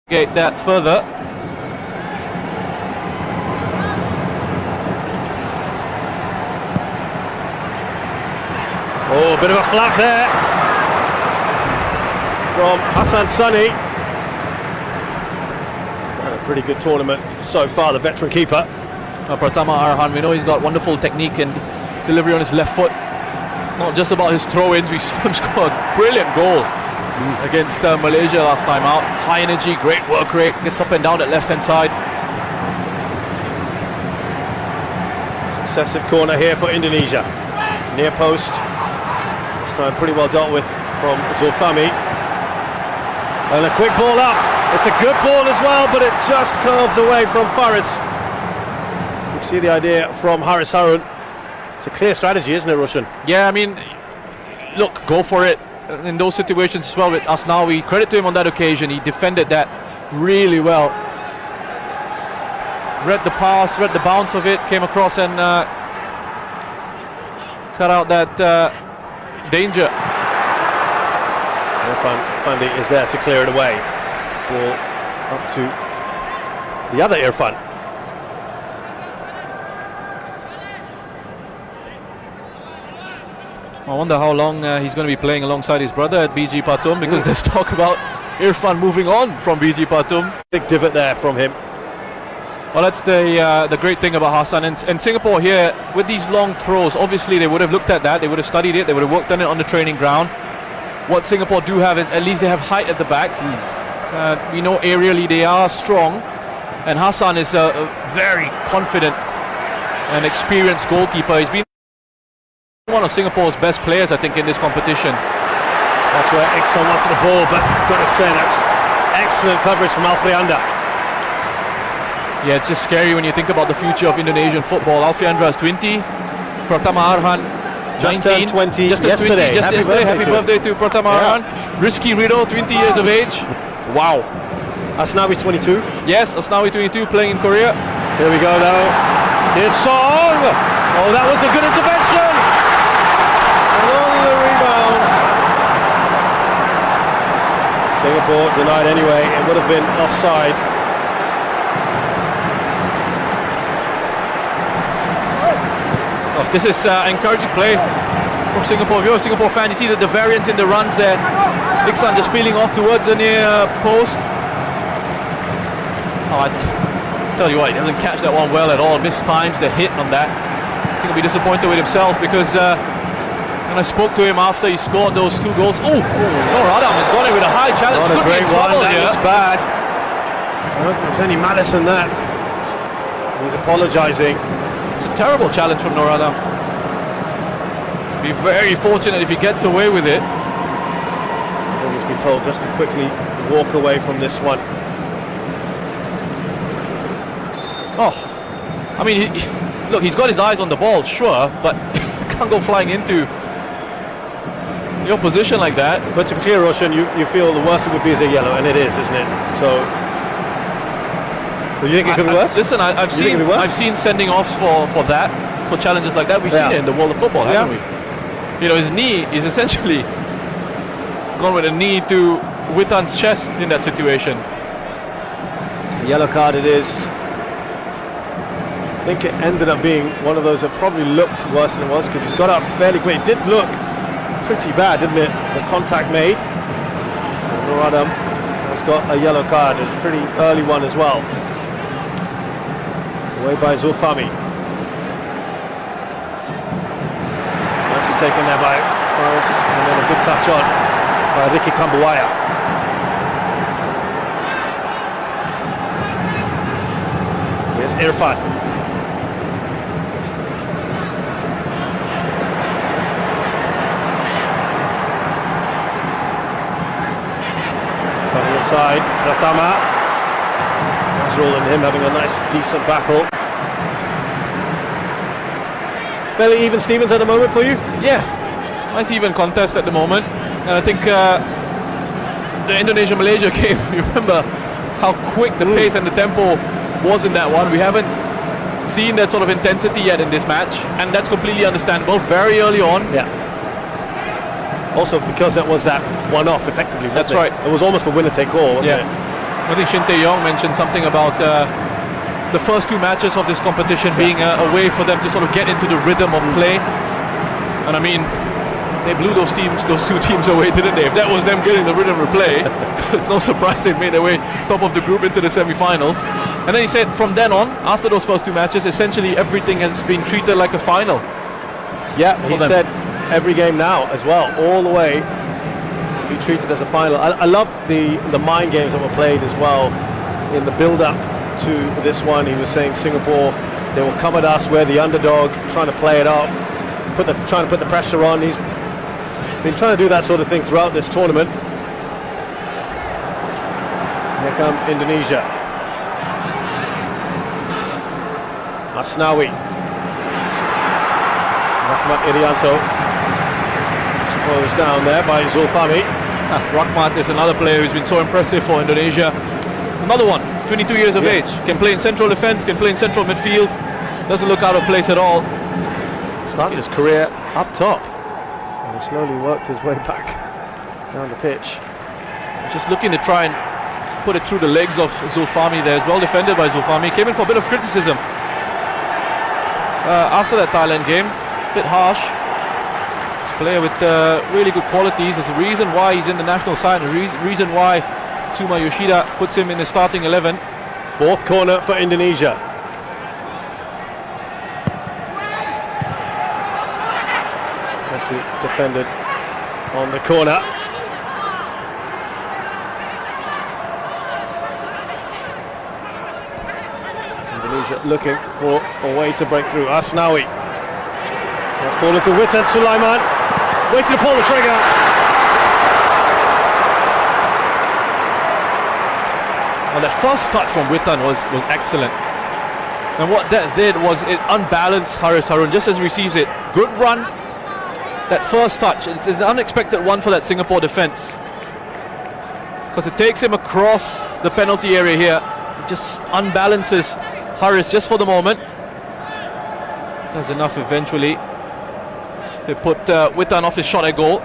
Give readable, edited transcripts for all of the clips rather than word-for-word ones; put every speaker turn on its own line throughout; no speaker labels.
Get that further.
Oh, a bit of a flap there from Hassan Sunny. Had a pretty good tournament so far, the veteran keeper.
Pertama Arhan, we know he's got wonderful technique and delivery on his left foot. Not just about his throw-ins, we saw him score a brilliant goal against Malaysia last time out. High energy, great work rate, gets up and down that left-hand side.
Successive corner here for Indonesia. Near post. This time pretty well dealt with from Zulfami. And a quick ball up. It's a good ball as well, but it just curves away from Faris. You see the idea from Haris Harun. It's a clear strategy, isn't it, Roshan?
Yeah, I mean, look, go for it. In those situations as well with Asnawi, credit to him on that occasion. He defended that really well. Read the pass, read the bounce of it, came across and cut out that danger.
Fandi is there to clear it away. Ball up to the other Irfan.
I wonder how long he's going to be playing alongside his brother at BG Patum, because there's talk about Irfan moving on from BG Patum.
Big divot there from him.
Well, that's the great thing about Hassan and Singapore here with these long throws. Obviously, they would have looked at that, they would have studied it, they would have worked on it on the training ground. What Singapore do have is at least they have height at the back. We know aerially they are strong, and Hassan is a very confident and experienced goalkeeper. He's been one of Singapore's best players, I think, in this competition.
That's where Iksan wanted the ball, but got to say that's excellent coverage from Alfrianda.
Yeah, it's just scary when you think about the future of Indonesian football. Alfrianda is 20, Pertama Arhan 19,
just turned 20
just
yesterday.
Happy birthday to Pertama Arhan. Rizky Ridho, 20 years of age. Wow.
Asnawi's 22.
Yes, Asnawi 22, playing in Korea.
Here we go now. Here's Song. Oh, that was a good intervention. Along the rebound. Singapore denied anyway. It would have been offside.
Oh, this is encouraging play from Singapore. If you're a Singapore fan, you see that the variance in the runs there. Iksan just peeling off towards the near post. Oh, I tell you what, he doesn't catch that one well at all. Mistimes the hit on that. I think he'll be disappointed with himself, because when I spoke to him after he scored those two goals, Noor Adam has gone in with a high challenge.
Not a great one. That
here.
looks bad. I don't think there's any malice in that. He's apologising.
It's a terrible challenge from Noor Adam. Be very fortunate if he gets away with it.
I think he's been told just to quickly walk away from this one.
Oh, I mean, look, he's got his eyes on the ball, sure, but can't go flying into the opposition like that.
But to be clear, Roshan, you feel the worst it would be is a yellow, and it is, isn't it? So, do you think it could be worse?
Listen, I've seen sending offs for that, for challenges like that. We've seen it in the world of football, haven't we? You know, his knee is essentially gone with a knee to Witan's chest in that situation.
Yellow card it is. I think it ended up being one of those that probably looked worse than it was, because he's got up fairly quick. It did look pretty bad, didn't it? The contact made. Noor Adam has got a yellow card, a pretty early one as well. Away by Zulfami. Nicely taken there by Faris, and then a good touch on by Ricky Kambuaya. Here's Irfan. Inside, Pertama. Nazrul and him having a nice, decent battle. Fairly even Stevens at the moment for you?
Yeah, nice even contest at the moment. And I think the Indonesia-Malaysia game, you remember how quick the pace and the tempo was in that one. We haven't seen that sort of intensity yet in this match, and that's completely understandable. Very early on.
Yeah. Also because that was that one-off effectively.
That's right.
It was almost a winner-take-all, wasn't it?
I think Shin Tae-yong mentioned something about the first two matches of this competition being a way for them to sort of get into the rhythm of play. And I mean, they blew those two teams away, didn't they? If that was them getting the rhythm of play, it's no surprise they made their way top of the group into the semi-finals. And then he said from then on, after those first two matches, essentially everything has been treated like a final.
Yeah, he said every game now as well, all the way to be treated as a final. I love the mind games that were played as well in the build-up to this one. He was saying Singapore, they will come at us, we're the underdog, trying to play it off, trying to put the pressure on. He's been trying to do that sort of thing throughout this tournament. Here come Indonesia. Asnawi. Rahmat Irianto. Closed down there by Zulfami.
Rahmat is another player who's been so impressive for Indonesia. Another one, 22 years of age. Can play in central defence, can play in central midfield. Doesn't look out of place at all.
Started his career up top. And he slowly worked his way back down the pitch.
Just looking to try and put it through the legs of Zulfami there. Well defended by Zulfami. Came in for a bit of criticism after that Thailand game. A bit harsh. This player with really good qualities. There's a reason why he's in the national side. A reason why Tsuma Yoshida puts him in the starting 11.
Fourth corner for Indonesia. Nicely defended on the corner. Indonesia looking for a way to break through. Asnawi has fallen to Witan Sulaiman, waiting to pull the trigger.
Well, that first touch from Witan was excellent, and what that did was it unbalanced Haris Harun just as he receives it. Good run. That first touch, it's an unexpected one for that Singapore defence, because it takes him across the penalty area here. It just unbalances Haris just for the moment. Does enough eventually to put Witan off his shot at goal.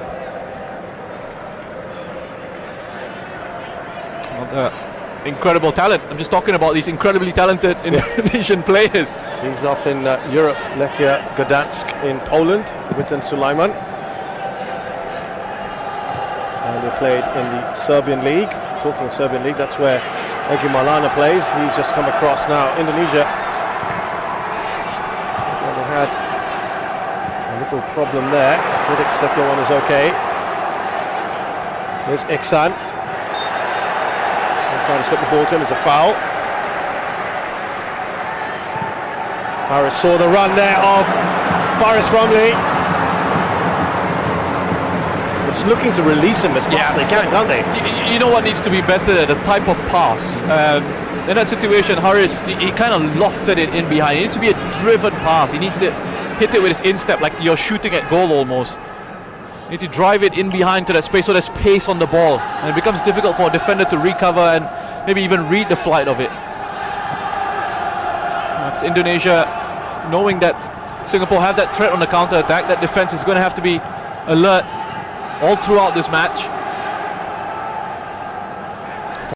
Incredible talent. I'm just talking about these incredibly talented Indonesian players.
He's off in Europe, Lechia Gdansk in Poland, Witan Sulaiman. And they played in the Serbian League. Talking of Serbian League, that's where Egy Maulana plays. He's just come across now. Indonesia, well, they had a little problem there. Didik Setiawan is okay. There's Iksan. Trying to slip the ball to him. It's a foul. Haris saw the run there of Faris Ramli. They're just looking to release him as much as they can, can't they?
You know what needs to be better? The type of pass. In that situation, Haris, he kind of lofted it in behind. It needs to be a driven pass. He needs to hit it with his instep, like you're shooting at goal almost. You need to drive it in behind to that space so there's pace on the ball, and it becomes difficult for a defender to recover and maybe even read the flight of it. That's Indonesia knowing that Singapore have that threat on the counter-attack. That defense is going to have to be alert all throughout this match.